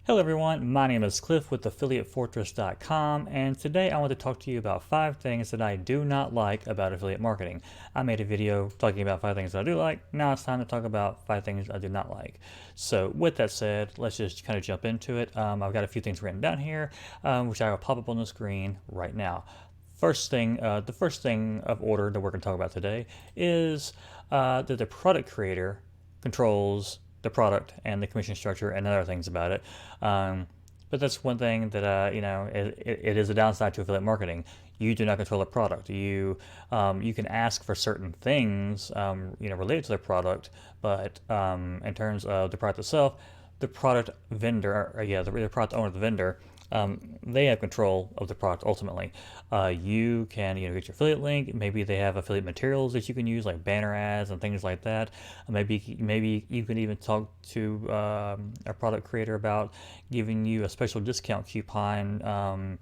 Hello everyone, my name is Cliff with AffiliateFortress.com, and today I want to talk to you about 5 things that I do not like about affiliate marketing. I made a video talking about 5 things that I do like. Now it's time to talk about 5 things I do not like. So with that said, let's just kind of jump into it. I've got a few things written down here, which I will pop up on the screen right now. The first thing of order that we're going to talk about today is that the product creator controls the product and the commission structure and other things about it. But that's one thing that it is a downside to affiliate marketing. You do not control the product. You can ask for certain things related to the product, but in terms of the product itself, the product vendor, the product owner, the vendor, they have control of the product ultimately. You can get your affiliate link. Maybe they have affiliate materials that you can use, like banner ads and things like that. Maybe you can even talk to a product creator about giving you a special discount coupon.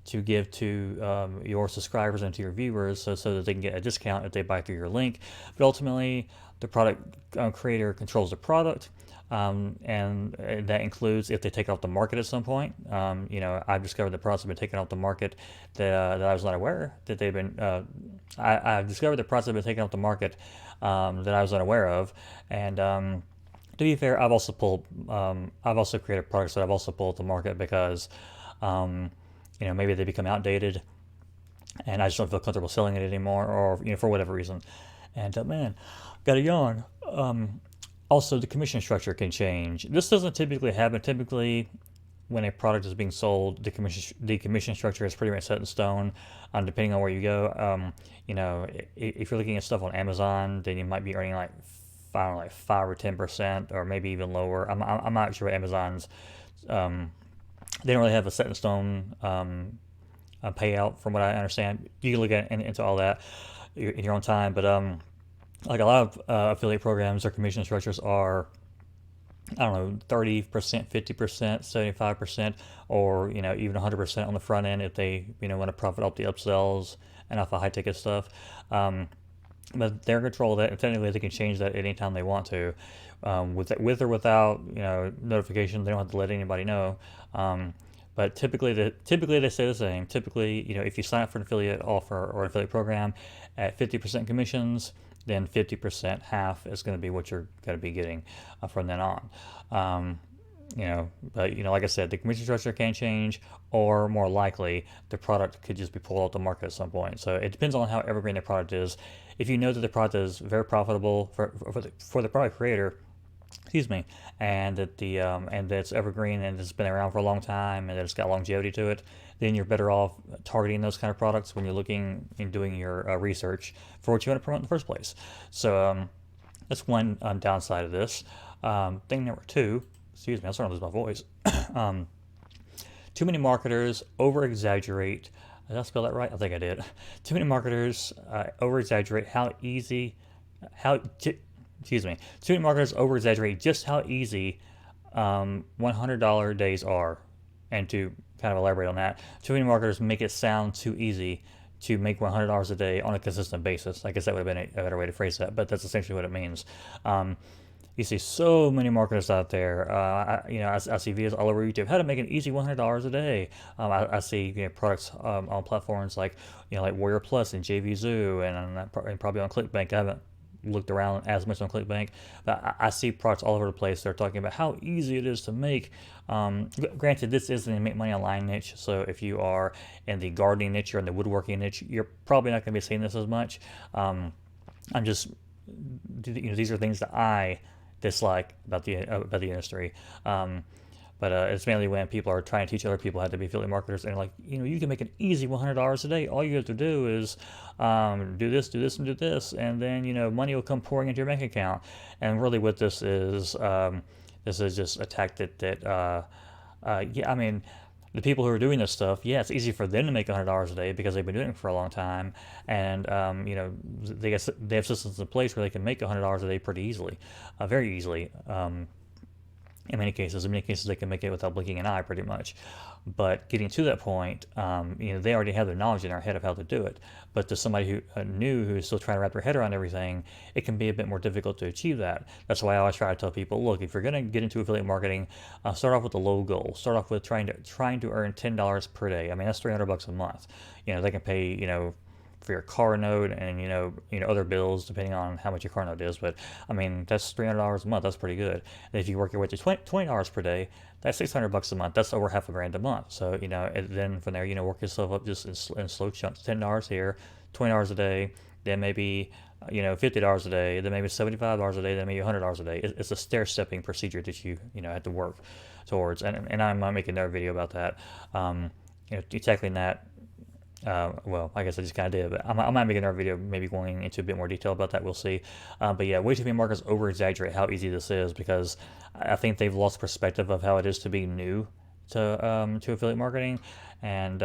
To give to your subscribers and to your viewers so that they can get a discount if they buy through your link. But ultimately, the product creator controls the product. And that includes if they take it off the market at some point. I've discovered the products have been taken off the market that I was not aware that they've been. I've discovered the products have been taken off the market that I was unaware of, and to be fair, I've also created products that I've also pulled off the market because, maybe they become outdated, and I just don't feel comfortable selling it anymore, or for whatever reason. And man, got a yawn. Also, the commission structure can change. This doesn't typically happen. Typically, when a product is being sold, the commission structure is pretty much set in stone. Depending on where you go, if you're looking at stuff on Amazon, then you might be earning like I don't know, like 5 or 10%, or maybe even lower. I'm not sure what Amazon's. They don't really have a set in stone payout, from what I understand. You can look into all that in your own time, but like a lot of affiliate programs, their commission structures are, I don't know, 30%, 50%, 75%, or even 100% on the front end if they want to profit off the upsells and off the high ticket stuff. But they're in control of that, and technically they can change that anytime they want to, with or without notification. They don't have to let anybody know. But typically they stay the same. Typically, if you sign up for an affiliate offer or an affiliate program at 50% commissions, then 50%, half, is going to be what you're going to be getting from then on. But like I said, the commission structure can change, or more likely, the product could just be pulled off the market at some point. So it depends on how evergreen the product is. If you know that the product is very profitable for the product creator, excuse me, and that it's evergreen and it's been around for a long time and that it's got longevity to it, then you're better off targeting those kind of products when you're looking and doing your research for what you want to promote in the first place. So that's one downside of this. Thing number 2, excuse me, I'm starting to lose my voice. Too many marketers over-exaggerate. Did I spell that right? I think I did. Too many marketers over-exaggerate too many marketers over-exaggerate just how easy $100 days are. And to kind of elaborate on that, too many marketers make it sound too easy to make $100 a day on a consistent basis. I guess that would have been a better way to phrase that, but that's essentially what it means. You see so many marketers out there. I see videos all over YouTube how to make an easy $100 a day. I see products on platforms like Warrior Plus and JVZoo and probably on ClickBank. I haven't looked around as much on ClickBank, but I see products all over the place. They're talking about how easy it is to make. Granted, this isn't a make money online niche, so if you are in the gardening niche or in the woodworking niche, you're probably not going to be seeing this as much. These are things that I dislike about the industry. But it's mainly when people are trying to teach other people how to be affiliate marketers, and you can make an easy $100 a day. All you have to do is do this, and do this, and then money will come pouring into your bank account. And really, what this is just a tactic that, the people who are doing this stuff, it's easy for them to make $100 a day because they've been doing it for a long time, and they have systems in place where they can make $100 a day pretty easily, very easily. In many cases, they can make it without blinking an eye, pretty much. But getting to that point, they already have the knowledge in their head of how to do it. But to somebody who new who's still trying to wrap their head around everything, it can be a bit more difficult to achieve that. That's why I always try to tell people, look, if you're going to get into affiliate marketing, start off with a low goal. Start off with trying to earn $10 per day. I mean, that's $300 a month. They can pay for your car note and other bills depending on how much your car note is. But I mean, that's $300 a month. That's pretty good. And if you work your way to $20 per day, that's $600 a month. That's over half a grand a month. So and then from there, work yourself up just in slow chunks. $10 here, $20 a day, then maybe $50 a day, then maybe $75 a day, then maybe $100 a day. It's a stair-stepping procedure that you have to work towards. And I'm making another video about that. Tackling that. Well, I guess I just kind of did, but I might make another video maybe going into a bit more detail about that. We'll see. But yeah, way too many marketers over-exaggerate how easy this is because I think they've lost perspective of how it is to be new to affiliate marketing. And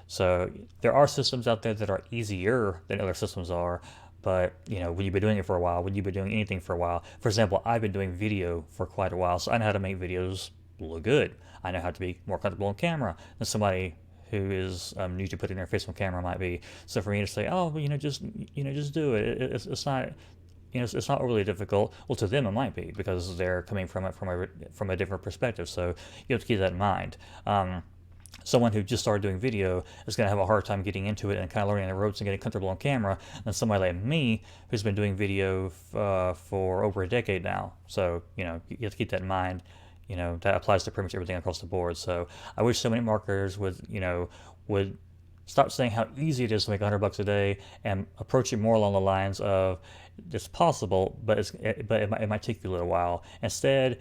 so there are systems out there that are easier than other systems are. But when you've been doing it for a while, when you've been doing anything for a while, for example, I've been doing video for quite a while, so I know how to make videos look good. I know how to be more comfortable on camera than somebody who is new to putting their face on camera might be. So for me to say, oh, just do it. It's not, it's not overly difficult. Well, to them it might be because they're coming from it from a different perspective. So you have to keep that in mind. Someone who just started doing video is going to have a hard time getting into it and kind of learning the ropes and getting comfortable on camera than somebody like me who's been doing video for over a decade now. So you have to keep that in mind. That applies to pretty much everything across the board. So I wish so many marketers would stop saying how easy it is to make $100 a day and approach it more along the lines of it's possible, but it might take you a little while. Instead,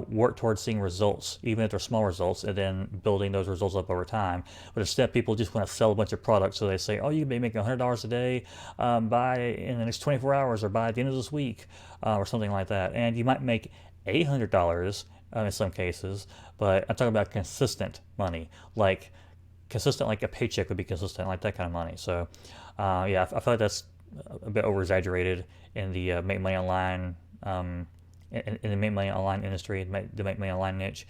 work towards seeing results, even if they're small results, and then building those results up over time. But instead, people just want to sell a bunch of products, so they say, "Oh, you can be making $100 a day by in the next 24 hours, or by the end of this week, or something like that." And you might make $800 in some cases, but I'm talking about consistent money, like a paycheck would be consistent, like that kind of money. So, yeah, I feel like that's a bit over exaggerated in the make money online, in the make money online industry, the make money online niche.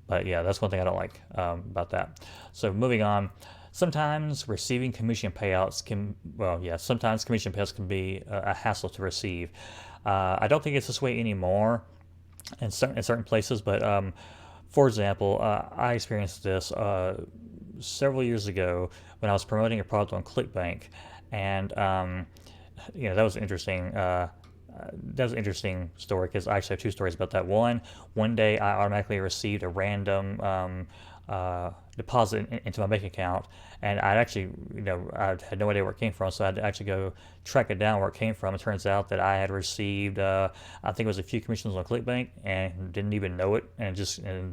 But yeah, that's one thing I don't like about that. So moving on. Sometimes receiving commission payouts sometimes commission payouts can be a hassle to receive. I don't think it's this way anymore in certain places, but for example, I experienced this several years ago when I was promoting a product on ClickBank, and that was interesting. That was an interesting story because I actually have two stories about that. One day I automatically received a random deposit into my bank account, and I had no idea where it came from, so I had to actually go track it down where it came from. It turns out that I had received, I think it was a few commissions on ClickBank, and didn't even know it, and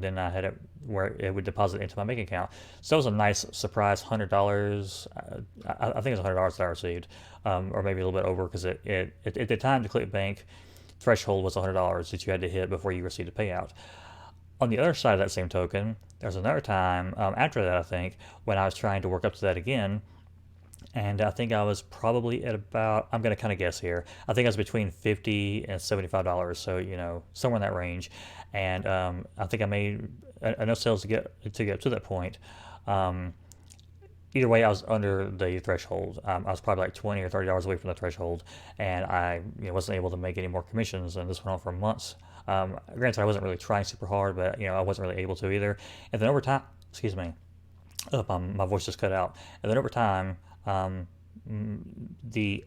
then I had it where it would deposit into my bank account. So that was a nice surprise, $100. I think it was $100 that I received, or maybe a little bit over, because at the time the ClickBank threshold was $100 that you had to hit before you received a payout. On the other side of that same token, there's another time after that, I think, when I was trying to work up to that again, and I think I was probably at about, I'm going to kind of guess here, I think I was between $50 and $75, so somewhere in that range, and I think I made enough sales to get up to that point. Either way, I was under the threshold. I was probably like $20 or $30 away from the threshold, and I wasn't able to make any more commissions, and this went on for months. Granted, I wasn't really trying super hard, but I wasn't really able to either. And then over time, excuse me, my voice just cut out. And then over time, the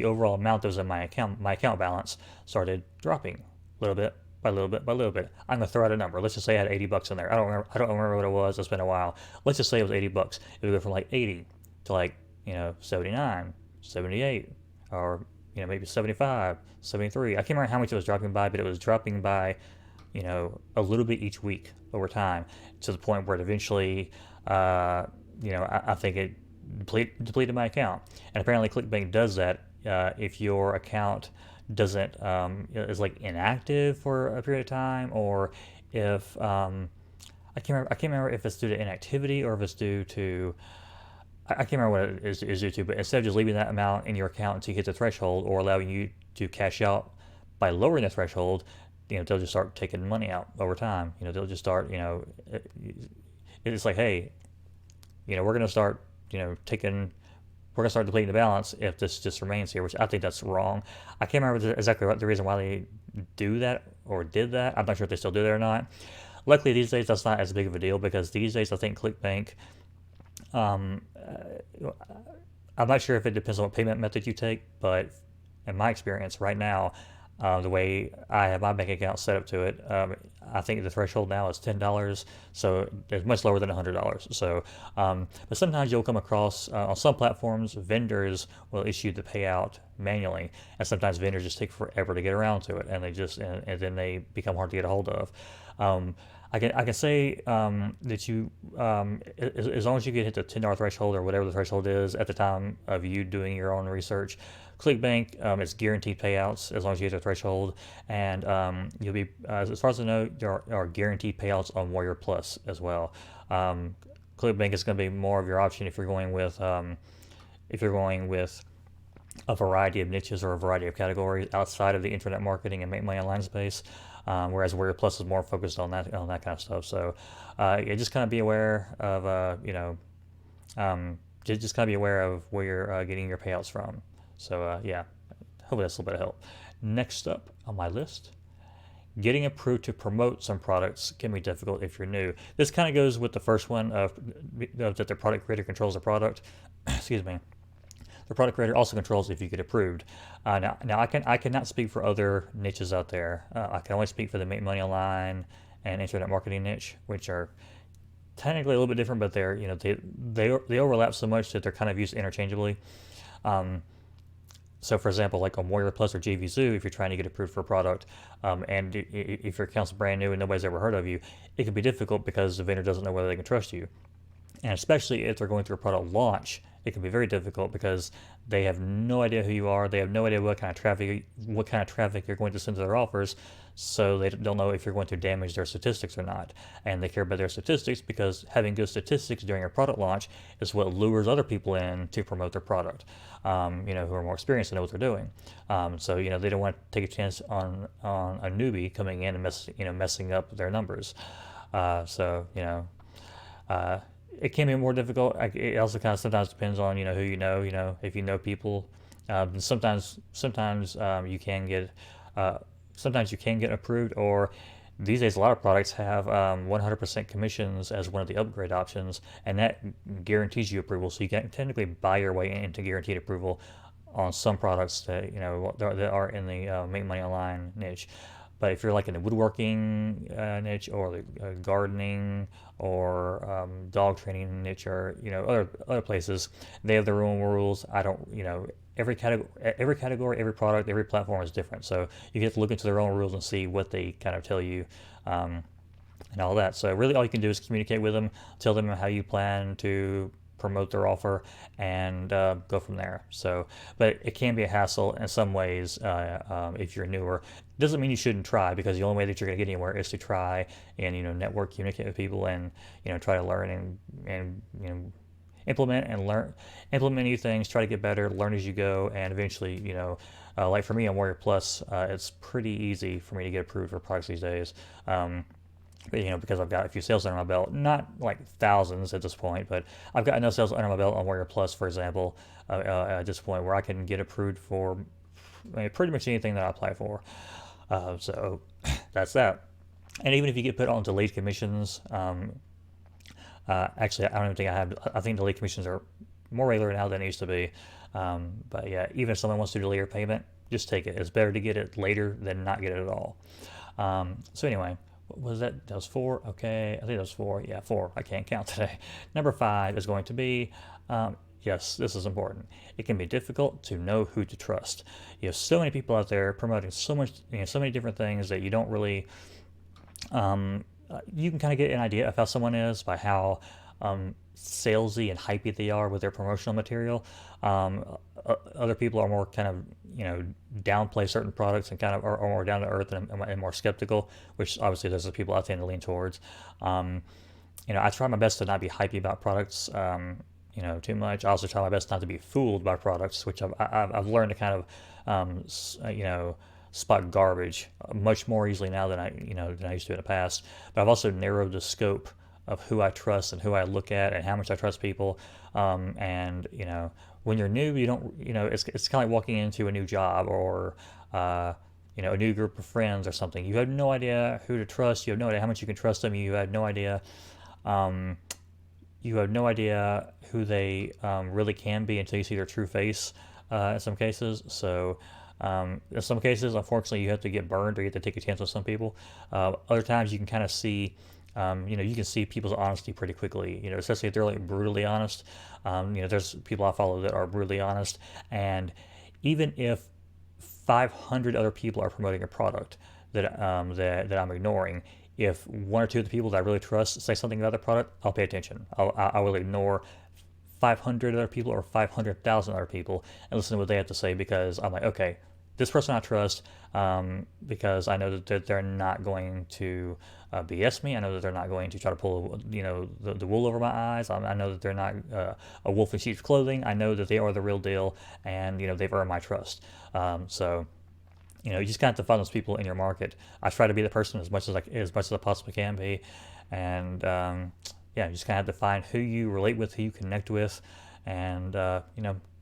overall amount that was in my account balance started dropping a little bit by little bit by little bit. I'm gonna throw out a number. Let's just say I had $80 in there. I don't remember what it was. It's been a while. Let's just say it was $80. It would go from like 80 to like 79, 78, or maybe 75, 73. I can't remember how much it was dropping by, but it was dropping by, a little bit each week over time, to the point where it eventually, I think it depleted my account. And apparently ClickBank does that if your account doesn't is like inactive for a period of time, or if I can't remember if it's due to inactivity or if it's due to, I can't remember what it is due to, but instead of just leaving that amount in your account until you hit the threshold, or allowing you to cash out by lowering the threshold, they'll just start taking money out over time. They'll just start, it's like, hey, we're going to start, we're going to start depleting the balance if this just remains here, which I think that's wrong. I can't remember exactly what the reason why they do that or did that. I'm not sure if they still do that or not. Luckily, these days, that's not as big of a deal because these days, I think ClickBank, um, I'm not sure if it depends on what payment method you take, but in my experience right now, the way I have my bank account set up to it, I think the threshold now is $10, so it's much lower than $100. So, but sometimes you'll come across on some platforms, vendors will issue the payout manually, and sometimes vendors just take forever to get around to it, and and then they become hard to get a hold of. Um, I can say that as long as you get hit the $10 threshold or whatever the threshold is at the time of you doing your own research, ClickBank, it's guaranteed payouts as long as you hit the threshold, and you'll be, as far as I know, there are guaranteed payouts on Warrior Plus as well. ClickBank is going to be more of your option if you're going with a variety of niches or a variety of categories outside of the internet marketing and make money online space. Whereas Warrior Plus is more focused on that kind of stuff. So, yeah, just kind of be aware of just kind of be aware of where you're getting your payouts from. So, yeah, hopefully that's a little bit of help. Next up on my list, getting approved to promote some products can be difficult if you're new. This kind of goes with the first one of that the product creator controls the product. Excuse me. The product creator also controls if you get approved. Now I cannot speak for other niches out there. I can only speak for the make money online and internet marketing niche, which are technically a little bit different, but they're they overlap so much that they're kind of used interchangeably. So, for example, like on Warrior Plus or JVZoo, if you're trying to get approved for a product, and if your account's brand new and nobody's ever heard of you, it can be difficult because the vendor doesn't know whether they can trust you. And especially if they're going through a product launch, it can be very difficult because they have no idea who you are. They have no idea what kind of traffic you're going to send to their offers. So they don't know if you're going to damage their statistics or not. And they care about their statistics because having good statistics during a product launch is what lures other people in to promote their product, who are more experienced and know what they're doing. So they don't want to take a chance on a newbie coming in and messing up their numbers. It can be more difficult. It also kind of sometimes depends on who you know. If you know people, sometimes you can get approved. Or these days, a lot of products have 100% commissions as one of the upgrade options, and that guarantees you approval. So you can technically buy your way into guaranteed approval on some products that that are in the make money online niche. But if you're like in the woodworking niche or the gardening or dog training niche or other places, they have their own rules. I don't every category, every product, every platform is different. So you get to look into their own rules and see what they kind of tell you. And all that. So really all you can do is communicate with them, tell them how you plan to promote their offer, and go from there. So, but it can be a hassle in some ways if you're newer. Doesn't mean you shouldn't try, because the only way that you're going to get anywhere is to try and network, communicate with people, and try to learn and implement new things, try to get better, learn as you go, and eventually like for me on Warrior Plus, it's pretty easy for me to get approved for products these days. Because I've got a few sales under my belt, not like thousands at this point, but I've got enough sales under my belt on Warrior Plus, for example, at this point where I can get approved for pretty much anything that I apply for. So that's that. And even if you get put on delayed commissions, actually, I don't even think I think delayed commissions are more regular now than it used to be. But yeah, even if someone wants to delay your payment, just take it. It's better to get it later than not get it at all. So anyway, what was that? That was 4. Okay, I think that was 4. Yeah, 4. I can't count today. Number 5 is going to be, yes, this is important. It can be difficult to know who to trust. You have so many people out there promoting so many different things that you don't really, you can kind of get an idea of how someone is by how salesy and hypey they are with their promotional material. Other people are more kind of downplay certain products and kind of are more down to earth and more skeptical, which obviously those are the people I tend to lean towards. I try my best to not be hypey about products too much. I also try my best not to be fooled by products, which I've learned to kind of spot garbage much more easily now than I used to in the past. But I've also narrowed the scope of who I trust and who I look at and how much I trust people. And when you're new, you don't, it's kind of like walking into a new job or a new group of friends or something. You have no idea who to trust. You have no idea how much you can trust them. You have no idea. You have no idea who they really can be until you see their true face. In some cases, so in some cases, unfortunately, you have to get burned or you have to take a chance with some people. Other times, you can kind of see. You can see people's honesty pretty quickly, especially if they're like brutally honest. There's people I follow that are brutally honest, and even if 500 other people are promoting a product that I'm ignoring, if one or two of the people that I really trust say something about the product, I'll pay attention. I will ignore 500 other people or 500,000 other people and listen to what they have to say because I'm like, okay, this person I trust because I know that they're not going to BS me. I know that they're not going to try to pull, the wool over my eyes. I know that they're not a wolf in sheep's clothing. I know that they are the real deal, and they've earned my trust. So you just kind of have to find those people in your market. I try to be the person as much as I possibly can be, and yeah, you just kind of have to find who you relate with, who you connect with, and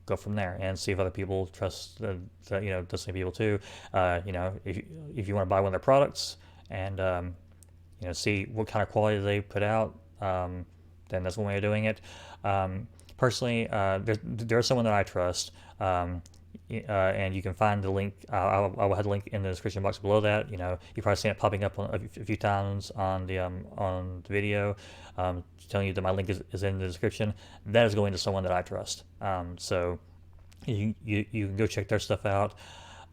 go from there and see if other people trust the same people too. If you want to buy one of their products and see what kind of quality they put out, then that's one way of doing it. Personally, there's someone that I trust. And you can find the link. I will have the link in the description box below that. You've probably seen it popping up a few times on the video, telling you that my link is in the description. That is going to someone that I trust. So you can go check their stuff out.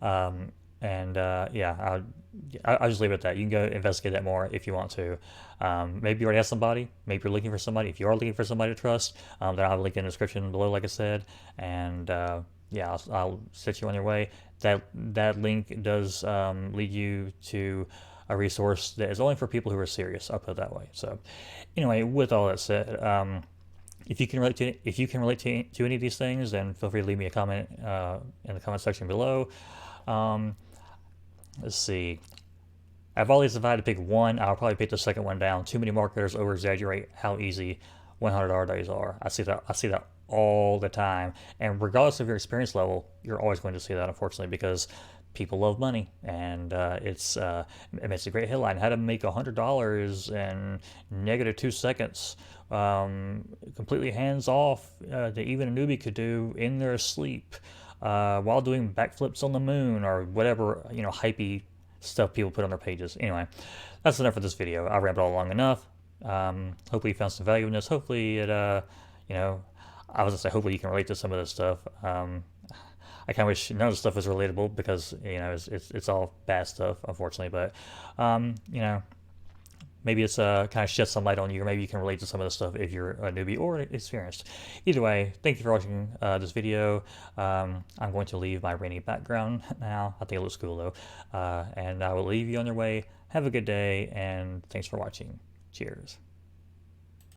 Yeah, I'll just leave it at that. You can go investigate that more if you want to. Maybe you already have somebody. Maybe you're looking for somebody. If you are looking for somebody to trust, then I'll have a link in the description below, like I said. And yeah, I'll set you on your way. That link does lead you to a resource that is only for people who are serious. I'll put it that way. So, anyway, with all that said, if you can relate to any of these things, then feel free to leave me a comment in the comment section below. Let's see. I've always decided to pick one. I'll probably pick the second one down. Too many marketers over exaggerate how easy $100 days are. I see that all the time. And regardless of your experience level, you're always going to see that, unfortunately, because people love money, and it's a great headline: how to make $100 in negative 2 seconds, completely hands off, that even a newbie could do in their sleep, while doing backflips on the moon, or whatever hypey stuff people put on their pages. Anyway, that's enough for this video. I rambled all long enough. Hopefully you found some value in this. Hopefully it I was gonna say hopefully you can relate to some of this stuff. I kind of wish none of the stuff was relatable because it's all bad stuff, unfortunately. But maybe it's kind of shed some light on you, or maybe you can relate to some of the stuff if you're a newbie or experienced. Either way, thank you for watching this video. I'm going to leave my rainy background now. I think it looks cool though, and I will leave you on your way. Have a good day, and thanks for watching. Cheers.